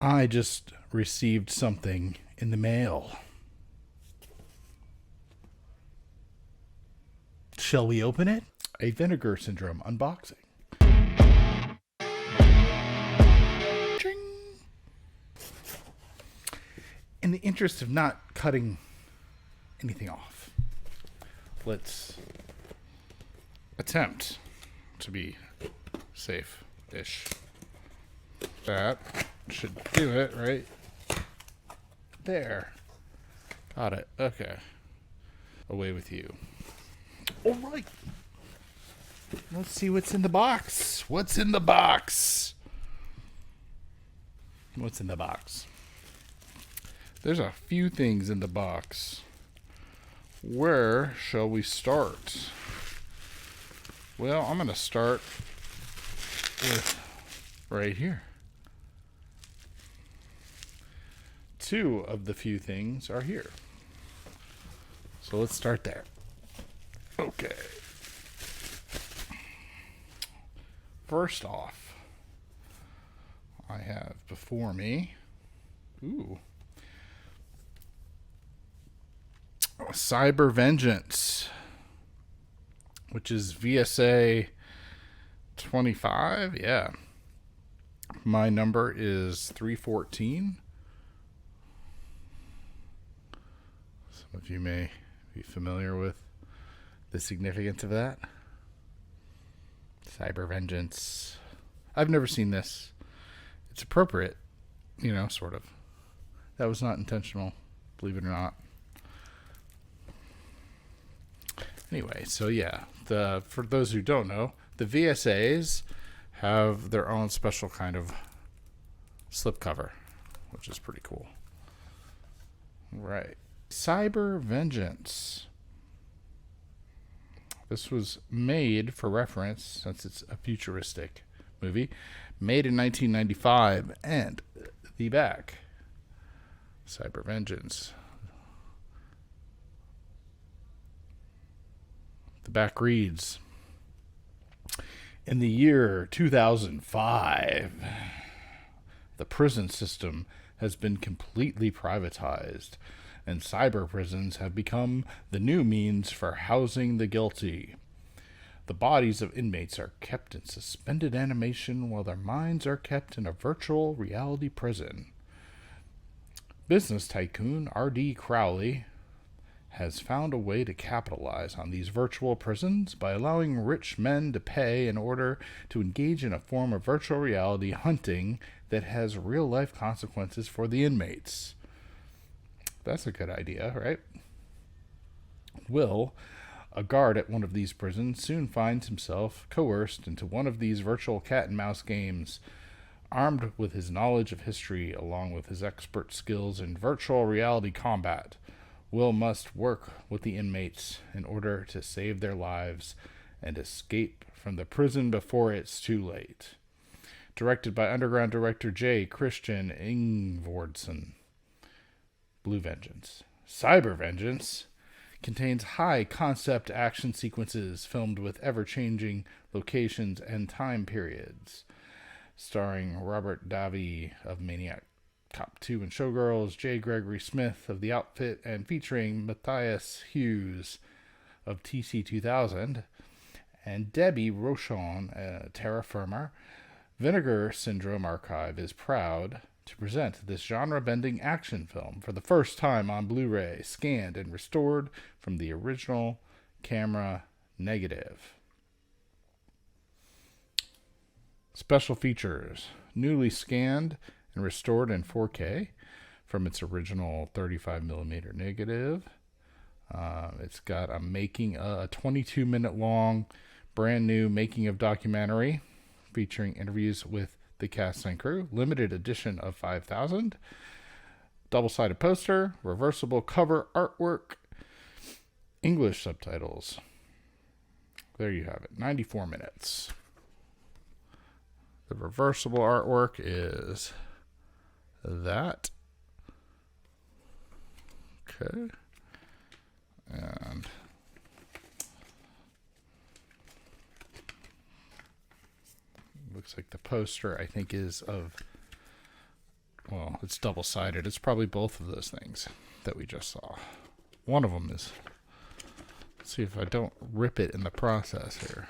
I just received something in the mail. Shall we open it? A Vinegar Syndrome unboxing. Ching. In the interest of not cutting anything off, let's attempt to be safe-ish. That should do it, right? There. Got it. Okay. Away with you. All right. Let's see what's in the box. What's in the box? What's in the box? There's a few things in the box. Where shall we start? Well, I'm going to start with right here. Two of the few things are here. So let's start there. Okay. First off, I have before me, Cyber Vengeance, which is VSA 25. Yeah. My number is 314. Some of you may be familiar with the significance of that. Cyber Vengeance. I've never seen this. It's appropriate, sort of. That was not intentional, believe it or not. Anyway, so yeah, for those who don't know, the VSAs have their own special kind of slipcover, which is pretty cool. Right. Cyber Vengeance. This was made, for reference, since it's a futuristic movie, made in 1995, and the back. Cyber Vengeance. The back reads, in the year 2005, the prison system has been completely privatized, and cyber prisons have become the new means for housing the guilty. The bodies of inmates are kept in suspended animation while their minds are kept in a virtual reality prison. Business tycoon R.D. Crowley has found a way to capitalize on these virtual prisons by allowing rich men to pay in order to engage in a form of virtual reality hunting that has real-life consequences for the inmates. That's a good idea, right? Will, a guard at one of these prisons, soon finds himself coerced into one of these virtual cat-and-mouse games. Armed with his knowledge of history along with his expert skills in virtual reality combat, Will must work with the inmates in order to save their lives and escape from the prison before it's too late. Directed by Underground director J. Christian Ingvordsen. Blue Vengeance. Cyber Vengeance contains high-concept action sequences filmed with ever-changing locations and time periods. Starring Robert Davi of Maniac Cop 2 and Showgirls, J. Gregory Smith of The Outfit, and featuring Matthias Hughes of TC2000, and Debbie Rochon, Terra Firma. Vinegar Syndrome Archive is proud to present this genre-bending action film for the first time on Blu-ray, scanned and restored from the original camera negative. Special features: newly scanned and restored in 4K from its original 35mm negative. It's got a 22-minute long, brand new making of documentary featuring interviews with the cast and crew, limited edition of 5,000, double-sided poster, reversible cover artwork, English subtitles. There you have it, 94 minutes. The reversible artwork is that. Okay. And looks like the poster, I think, is of Well, it's double-sided. It's probably both of those things that we just saw. One of them is... Let's see if I don't rip it in the process here.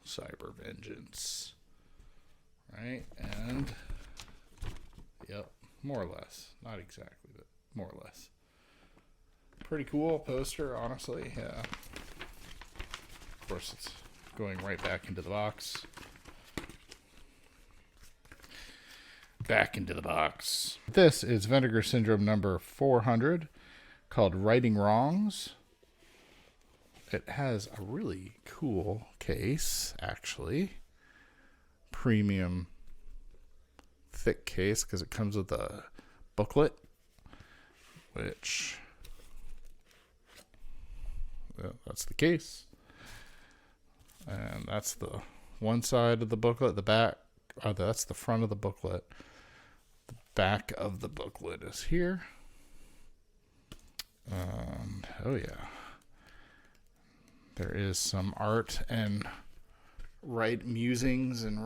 Cyber Vengeance. Right? And... Yep. More or less. Not exactly, but more or less. Pretty cool poster, honestly. Yeah. Of course, it's going right back into the box. Back into the box. This is Vinegar Syndrome number 400, called Righting Wrongs. It has a really cool case, actually. Premium thick case, because it comes with a booklet, which... that's the case. And that's the one side of the booklet. The back, that's the front of the booklet. The back of the booklet is here. Oh yeah. There is some art and right musings and...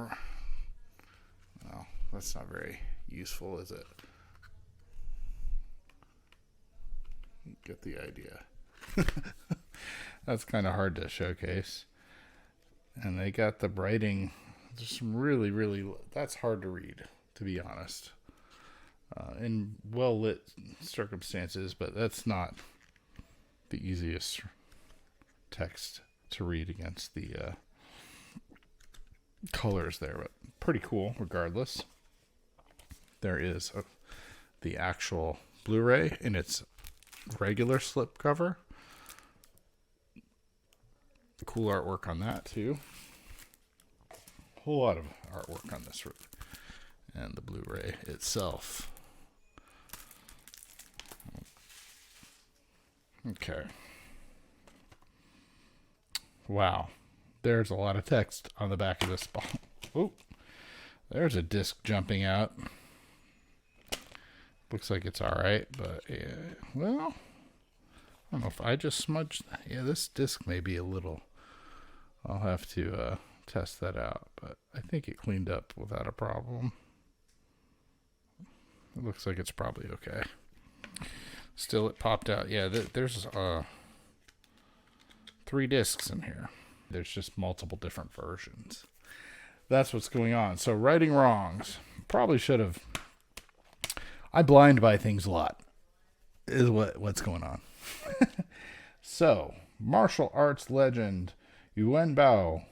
Well, that's not very useful, is it? You get the idea. That's kind of hard to showcase. And they got the writing. There's some really, that's hard to read, to be honest. In well-lit circumstances, but that's not the easiest text to read against the colors there, but pretty cool regardless. There is the actual Blu-ray in its regular slipcover. Cool artwork on that too. A whole lot of artwork on this, and the Blu-ray itself. Okay. Wow. There's a lot of text on the back of this ball. Oh, there's a disc jumping out. Looks like it's all right, but yeah, well, I don't know if I just smudged. Yeah, this disc may be a little. I'll have to test that out, but I think it cleaned up without a problem. It looks like it's probably okay. Still, it popped out. Yeah, there's 3 discs in here. There's just multiple different versions. That's what's going on. So, Righting Wrongs. Probably should have. I blind buy things a lot. Is what's going on. So, martial arts legend Yuan Bao.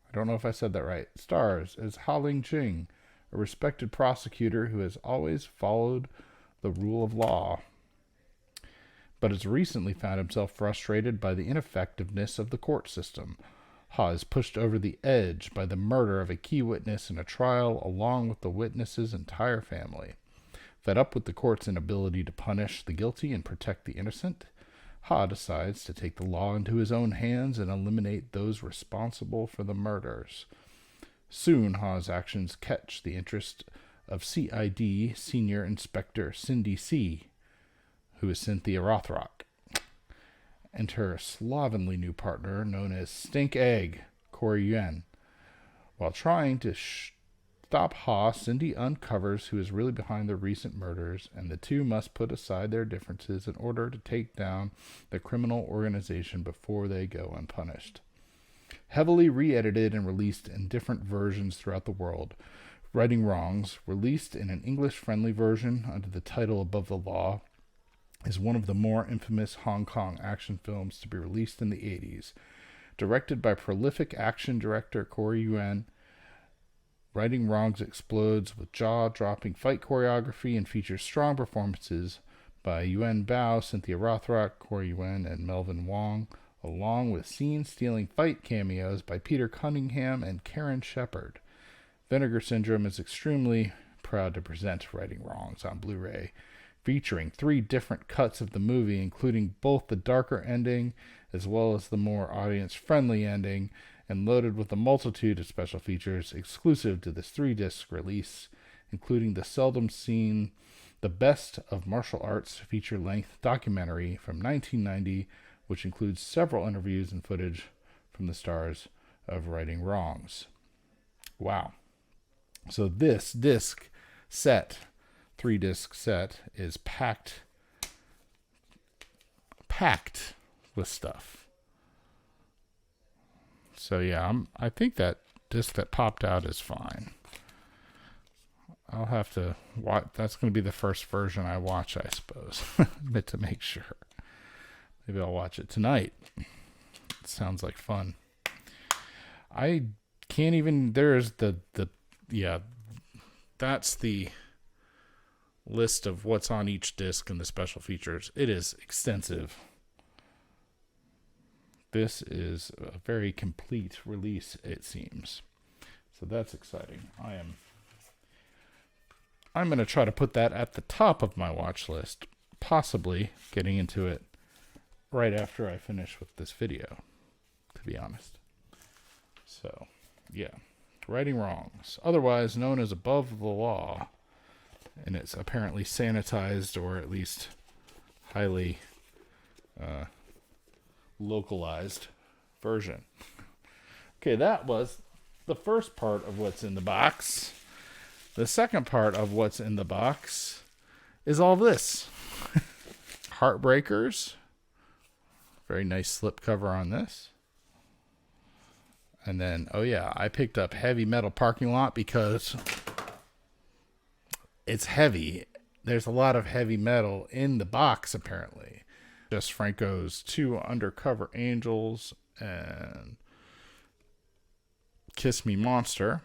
I don't know if I said that right. Stars as Ha-Ling Ching, a respected prosecutor who has always followed the rule of law, but has recently found himself frustrated by the ineffectiveness of the court system. Ha is pushed over the edge by the murder of a key witness in a trial along with the witness's entire family. Fed up with the court's inability to punish the guilty and protect the innocent, Ha decides to take the law into his own hands and eliminate those responsible for the murders. Soon, Ha's actions catch the interest of CID Senior Inspector Cindy C., who is Cynthia Rothrock, and her slovenly new partner known as Stink Egg, Corey Yuen. While trying to stop Ha, Cindy uncovers who is really behind the recent murders, and the two must put aside their differences in order to take down the criminal organization before they go unpunished. Heavily re-edited and released in different versions throughout the world, Righting Wrongs, released in an English-friendly version under the title Above the Law, is one of the more infamous Hong Kong action films to be released in the 80s. Directed by prolific action director Corey Yuen, Righting Wrongs explodes with jaw-dropping fight choreography and features strong performances by Yuan Bao, Cynthia Rothrock, Corey Yuen, and Melvin Wong, along with scene-stealing fight cameos by Peter Cunningham and Karen Shepard. Vinegar Syndrome is extremely proud to present Righting Wrongs on Blu-ray, featuring 3 different cuts of the movie, including both the darker ending as well as the more audience-friendly ending, and loaded with a multitude of special features exclusive to this 3-disc release, including the seldom seen The Best of Martial Arts feature-length documentary from 1990, which includes several interviews and footage from the stars of Righting Wrongs. Wow. So this disc set, 3-disc set, is packed with stuff. So yeah, I think that disc that popped out is fine. I'll have to watch. That's going to be the first version I watch, I suppose, but to make sure. Maybe I'll watch it tonight. It sounds like fun. I can't even. There's yeah. That's the list of what's on each disc and the special features. It is extensive. This is a very complete release, it seems. So that's exciting. I'm going to try to put that at the top of my watch list, possibly getting into it right after I finish with this video, to be honest. So, yeah. Righting wrongs, otherwise known as Above the Law, and it's apparently sanitized or at least highly localized version. Okay, that was the first part of what's in the box. The second part of what's in the box is all this. Heartbreakers. Very nice slipcover on this. And then, oh yeah, I picked up Heavy Metal Parking Lot because it's heavy. There's a lot of heavy metal in the box, apparently. Jess Franco's 2 Undercover Angels and Kiss Me Monster.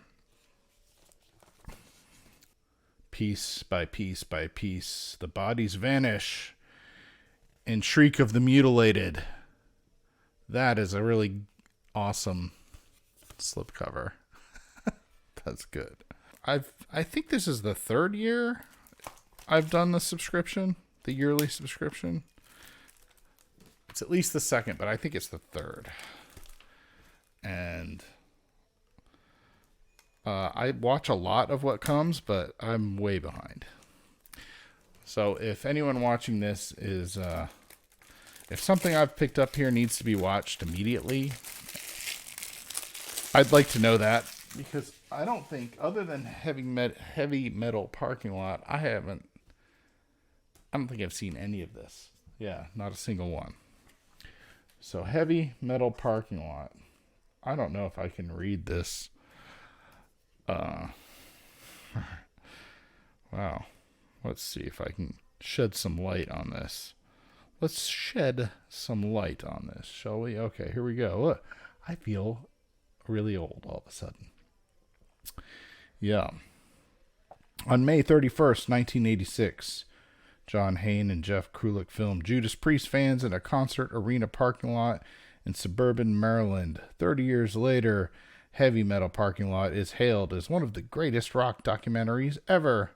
Piece by piece by piece, the bodies vanish in Shriek of the Mutilated. That is a really awesome slipcover. That's good. I think this is the 3rd year I've done the subscription, the yearly subscription. It's at least the 2nd, but I think it's the 3rd. And I watch a lot of what comes, but I'm way behind. So if anyone watching this is, if something I've picked up here needs to be watched immediately, I'd like to know that, because I don't think, other than Heavy Metal Parking Lot, I don't think I've seen any of this. Yeah, not a single one. So Heavy Metal Parking Lot. I don't know if I can read this. Wow. Let's see if I can shed some light on this. Let's shed some light on this, shall we? Okay, here we go. Look, I feel really old all of a sudden. Yeah. On May 31st, 1986, John Hayne and Jeff Kulik filmed Judas Priest fans in a concert arena parking lot in suburban Maryland. 30 years later, Heavy Metal Parking Lot is hailed as one of the greatest rock documentaries ever.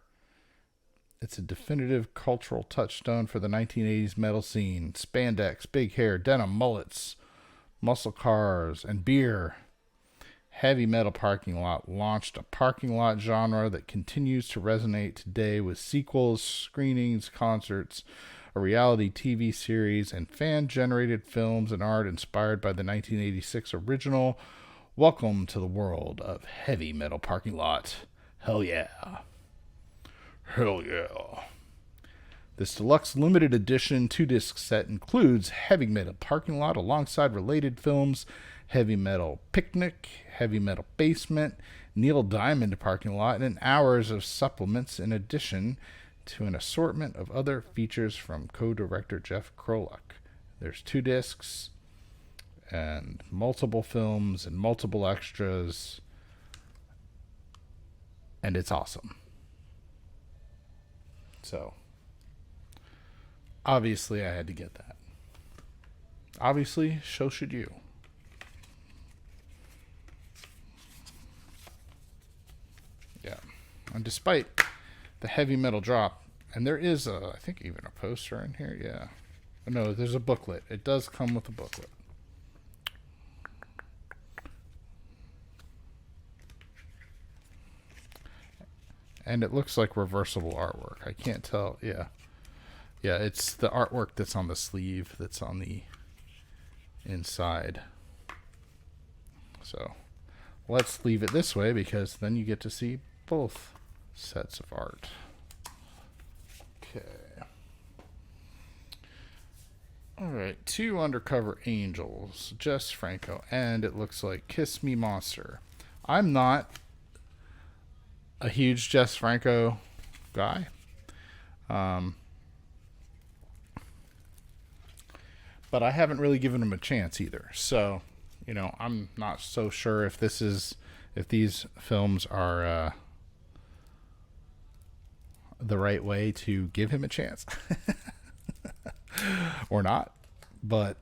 It's a definitive cultural touchstone for the 1980s metal scene. Spandex, big hair, denim, mullets, muscle cars, and beer. Heavy Metal Parking Lot launched a parking lot genre that continues to resonate today with sequels, screenings, concerts, a reality TV series, and fan-generated films and art inspired by the 1986 original. Welcome to the world of Heavy Metal Parking Lot. Hell yeah. Hell yeah. This deluxe limited edition 2-disc set includes Heavy Metal Parking Lot alongside related films Heavy Metal Picnic, Heavy Metal Basement, Neil Diamond Parking Lot, and hours of supplements in addition to an assortment of other features from co-director Jeff Krolak. There's 2 discs and multiple films and multiple extras, and it's awesome. So, obviously I had to get that. Obviously, so should you. Yeah. And despite the heavy metal drop, and there is I think even a poster in here, yeah. No, there's a booklet. It does come with a booklet. And it looks like reversible artwork. I can't tell. Yeah. Yeah, it's the artwork that's on the sleeve that's on the inside. So let's leave it this way because then you get to see both sets of art. Okay. All right, 2 Undercover Angels, Jess Franco, and it looks like Kiss Me Monster. I'm not a huge Jess Franco guy. But I haven't really given him a chance either. So, I'm not so sure if these films are the right way to give him a chance or not. But,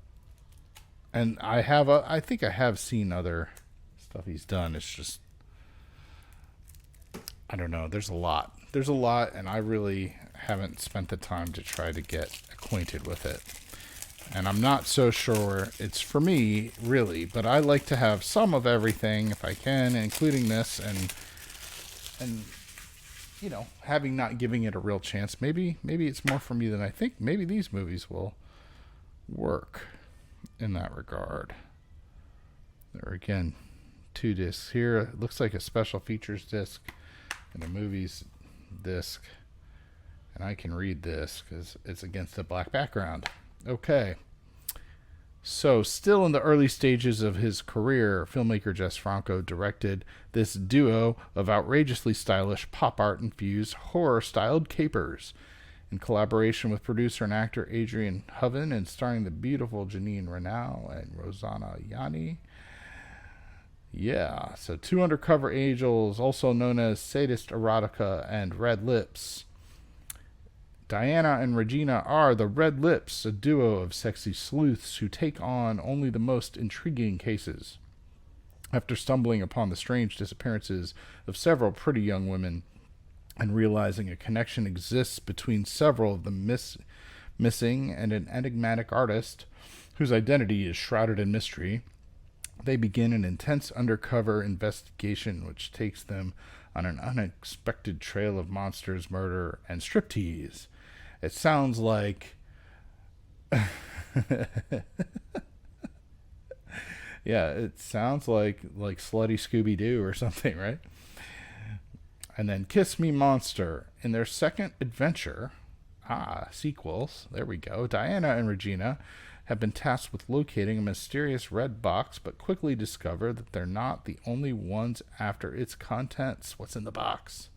and I think I have seen other stuff he's done. It's just, I don't know. There's a lot, and I really haven't spent the time to try to get acquainted with it. And I'm not so sure it's for me, really, but I like to have some of everything if I can, including this, and having not giving it a real chance. Maybe it's more for me than I think. Maybe these movies will work in that regard. There again, 2 discs here. It looks like a special features disc and a movies disc. And I can read this because it's against a black background. Okay. So, still in the early stages of his career, filmmaker Jess Franco directed this duo of outrageously stylish pop art-infused horror-styled capers in collaboration with producer and actor Adrian Hoven and starring the beautiful Janine Renau and Rosanna Yanni. Yeah, so 2 Undercover Angels, also known as Sadist Erotica and Red Lips. Diana and Regina are the Red Lips, a duo of sexy sleuths who take on only the most intriguing cases. After stumbling upon the strange disappearances of several pretty young women and realizing a connection exists between several of the missing and an enigmatic artist whose identity is shrouded in mystery, they begin an intense undercover investigation which takes them on an unexpected trail of monsters, murder, and striptease. It sounds like yeah, it sounds like Slutty Scooby-Doo or something, right? And then Kiss Me Monster. In their second adventure, sequels, there we go, Diana and Regina have been tasked with locating a mysterious red box, but quickly discover that they're not the only ones after its contents. What's in the box?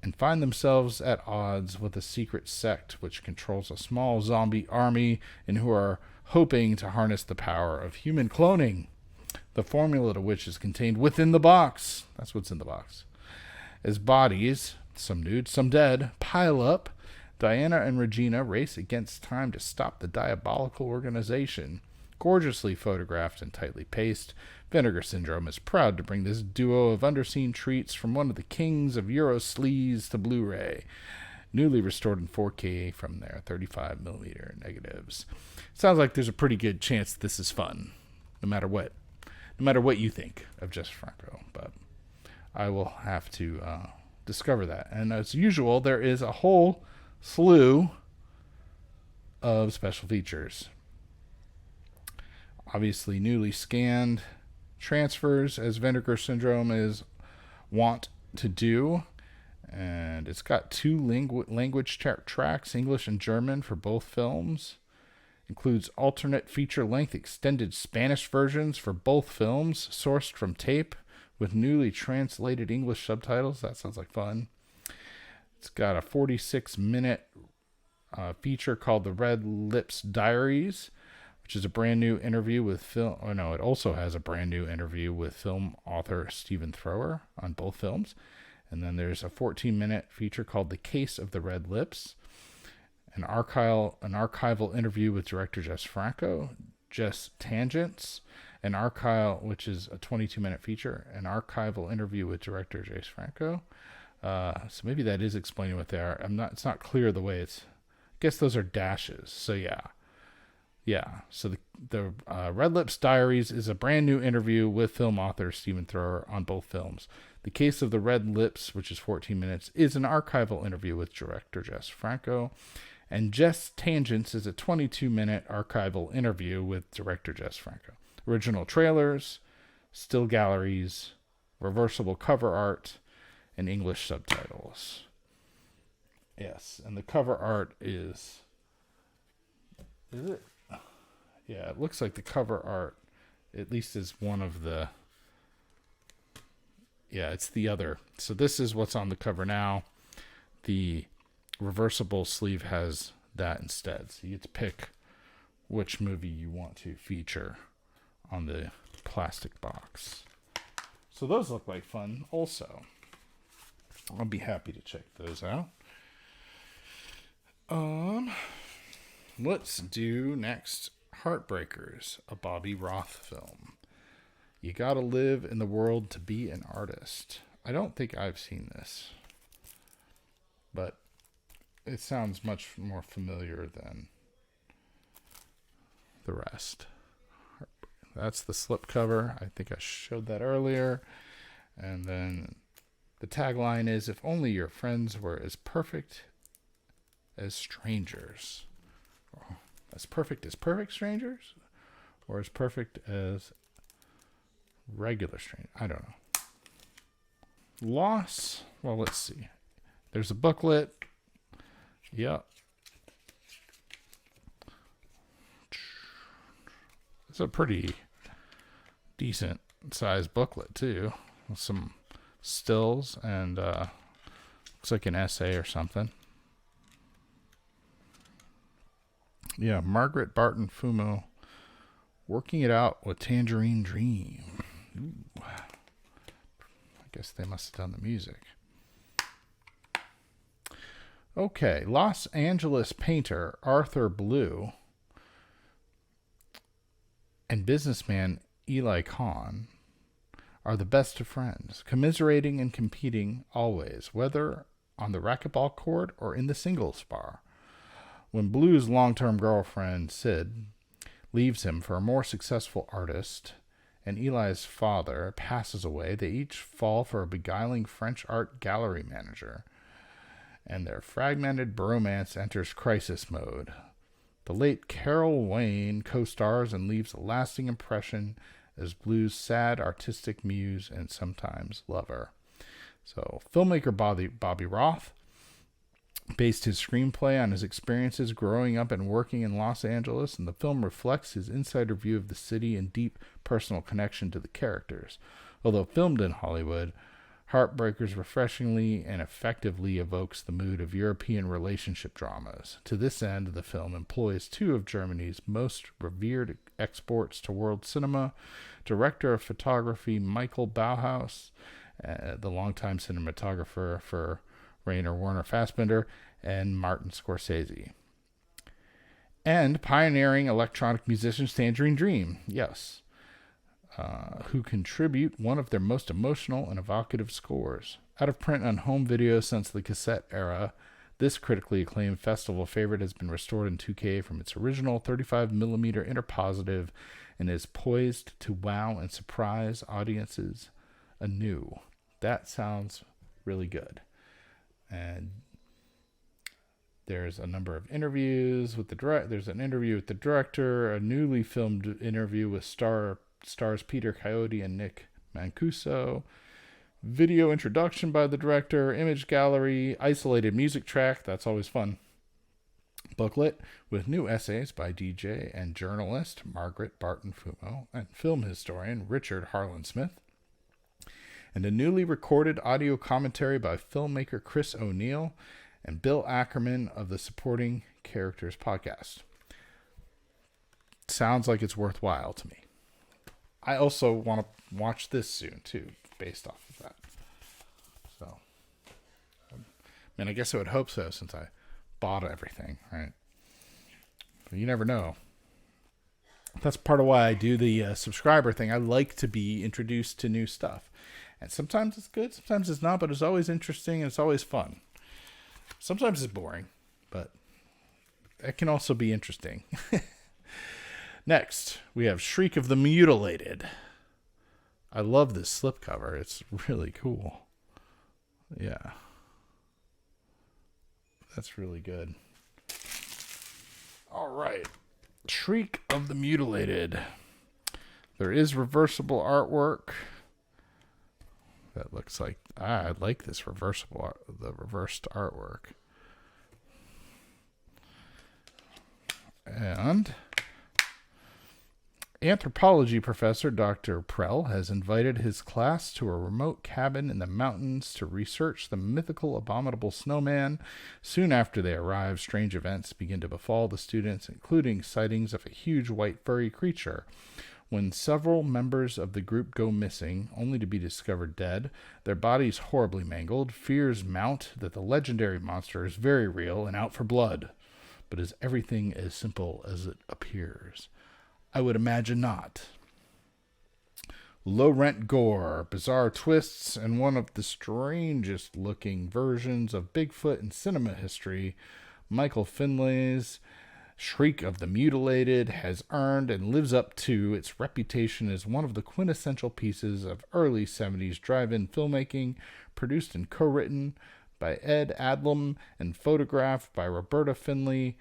And find themselves at odds with a secret sect which controls a small zombie army and who are hoping to harness the power of human cloning, the formula to which is contained within the box. That's what's in the box. As bodies, some nude, some dead, pile up, Diana and Regina race against time to stop the diabolical organization. Gorgeously photographed and tightly paced, Vinegar Syndrome is proud to bring this duo of underseen treats from one of the kings of Euro sleaze to Blu-ray, newly restored in 4K from their 35mm negatives. Sounds like there's a pretty good chance this is fun, no matter what you think of Jess Franco, but I will have to discover that. And as usual, there is a whole slew of special features. Obviously, newly scanned transfers, as Vinegar Syndrome is wont to do. And it's got 2 language tracks, English and German, for both films. Includes alternate feature-length extended Spanish versions for both films, sourced from tape, with newly translated English subtitles. That sounds like fun. It's got a 46-minute feature called The Red Lips Diaries, which is a brand new interview with film. Oh no, it also has a brand new interview with film author Stephen Thrower on both films. And then there's a 14-minute feature called The Case of the Red Lips, an archival interview with director Jess Franco, Jess Tangents, which is a 22-minute feature, an archival interview with director Jess Franco. So maybe that is explaining what they are. It's not clear the way it's. I guess those are dashes. So yeah. So the Red Lips Diaries is a brand new interview with film author Stephen Thrower on both films. The Case of the Red Lips, which is 14 minutes, is an archival interview with director Jess Franco. And Jess Tangents is a 22-minute archival interview with director Jess Franco. Original trailers, still galleries, reversible cover art, and English subtitles. Yes, and the cover art is it? Yeah, it looks like the cover art, at least is one of the, yeah, it's the other. So this is what's on the cover now. The reversible sleeve has that instead. So you get to pick which movie you want to feature on the plastic box. So those look like fun also. I'll be happy to check those out. Let's do next Heartbreakers, a Bobby Roth film. You gotta live in the world to be an artist. I don't think I've seen this, but it sounds much more familiar than the rest. That's the slipcover. I think I showed that earlier. And then the tagline is, if only your friends were as perfect as strangers. As perfect strangers? Or as perfect as regular strangers? I don't know. Loss. Well, let's see. There's a booklet. Yep. It's a pretty decent sized booklet too, with some stills and looks like an essay or something. Yeah, Margaret Barton Fumo, Working It Out with Tangerine Dream. Ooh. I guess they must have done the music. Okay, Los Angeles painter Arthur Blue and businessman Eli Kahn are the best of friends, commiserating and competing always, whether on the racquetball court or in the singles bar. When Blue's long-term girlfriend, Sid, leaves him for a more successful artist, and Eli's father passes away, they each fall for a beguiling French art gallery manager, and their fragmented bromance enters crisis mode. The late Carol Wayne co-stars and leaves a lasting impression as Blue's sad artistic muse and sometimes lover. So, filmmaker Bobby Roth based his screenplay on his experiences growing up and working in Los Angeles, and the film reflects his insider view of the city and deep personal connection to the characters. Although filmed in Hollywood, Heartbreakers refreshingly and effectively evokes the mood of European relationship dramas. To this end, the film employs two of Germany's most revered exports to world cinema, director of photography Michael Bauhaus, the longtime cinematographer for Rainer Werner Fassbinder, and Martin Scorsese. And pioneering electronic musicians Tangerine Dream, yes, who contribute one of their most emotional and evocative scores. Out of print on home video since the cassette era, this critically acclaimed festival favorite has been restored in 2K from its original 35mm interpositive and is poised to wow and surprise audiences anew. That sounds really good. And there's a number of interviews with the director. There's an interview with the director, a newly filmed interview with stars Peter Coyote and Nick Mancuso, video introduction by the director, image gallery, isolated music track, that's always fun, booklet with new essays by DJ and journalist Margaret Barton Fumo and film historian Richard Harlan Smith, and a newly recorded audio commentary by filmmaker Chris O'Neill and Bill Ackerman of the Supporting Characters podcast. Sounds like it's worthwhile to me. I also want to watch this soon, too, based off of that. So, I mean, I guess I would hope so, since I bought everything, right? But you never know. That's part of why I do the subscriber thing. I like to be introduced to new stuff. And sometimes it's good, sometimes it's not, but it's always interesting and it's always fun. Sometimes it's boring, but it can also be interesting. Next, we have Shriek of the Mutilated. I love this slipcover. It's really cool. Yeah. That's really good. All right. Shriek of the Mutilated. There is reversible artwork That looks like I like this the reversed artwork. And anthropology professor Dr. Prell has invited his class to a remote cabin in the mountains to research the mythical abominable snowman. Soon after they arrive, strange events begin to befall the students, including sightings of a huge white furry creature. When several members of the group go missing, only to be discovered dead, their bodies horribly mangled, fears mount that the legendary monster is very real and out for blood. But is everything as simple as it appears? I would imagine not. Low-rent gore, bizarre twists, and one of the strangest-looking versions of Bigfoot in cinema history, Michael Finlay's Shriek of the Mutilated has earned and lives up to its reputation as one of the quintessential pieces of early 70s drive-in filmmaking, produced and co-written by Ed Adlam and photographed by Roberta Finlay.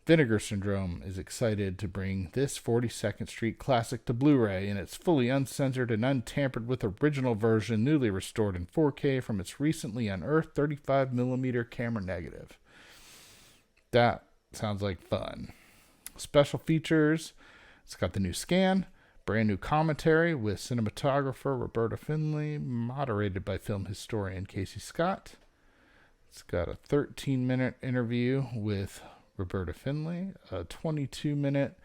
Vinegar Syndrome is excited to bring this 42nd Street classic to Blu-ray in its fully uncensored and untampered with original version, newly restored in 4K from its recently unearthed 35mm camera negative. That sounds like fun. Special features: it's got the new scan, brand new commentary with cinematographer Roberta Finlay, moderated by film historian Casey Scott. It's got a 13-minute interview with Roberta Finlay, a 22-minute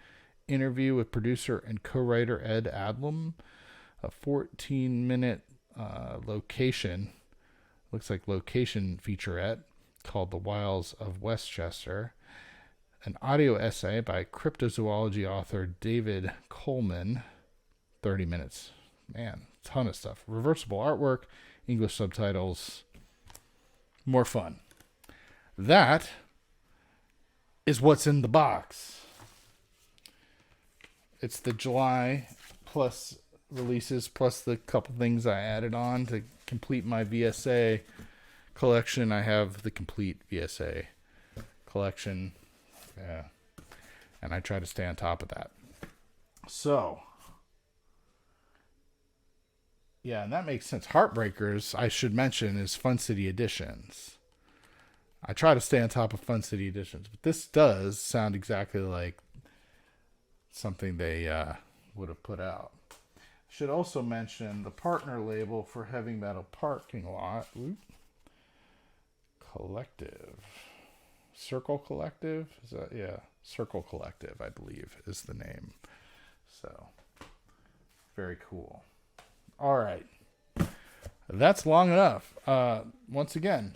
interview with producer and co-writer Ed Adlam, a 14-minute location featurette called The Wiles of Westchester, an audio essay by cryptozoology author David Coleman, 30 minutes. Man, ton of stuff. Reversible artwork, English subtitles, more fun. That is what's in the box. It's the July plus releases, plus the couple things I added on to complete my VSA collection. I have the complete VSA collection. Yeah. And I try to stay on top of that. So, yeah, and that makes sense. Heartbreakers, I should mention, is Fun City Editions. I try to stay on top of Fun City Editions, but this does sound exactly like something they would have put out. Should also mention the partner label for Heavy Metal Parking Lot. Collective. Circle Collective? Is that? Yeah. Circle Collective, I believe, is the name. So, very cool. All right. That's long enough. Once again,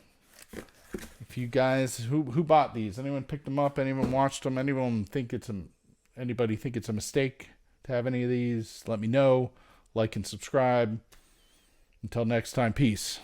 if you guys who bought these, anyone picked them up, anyone watched them, anybody think it's a mistake to have any of these, let me know. Like and subscribe. Until next time, peace.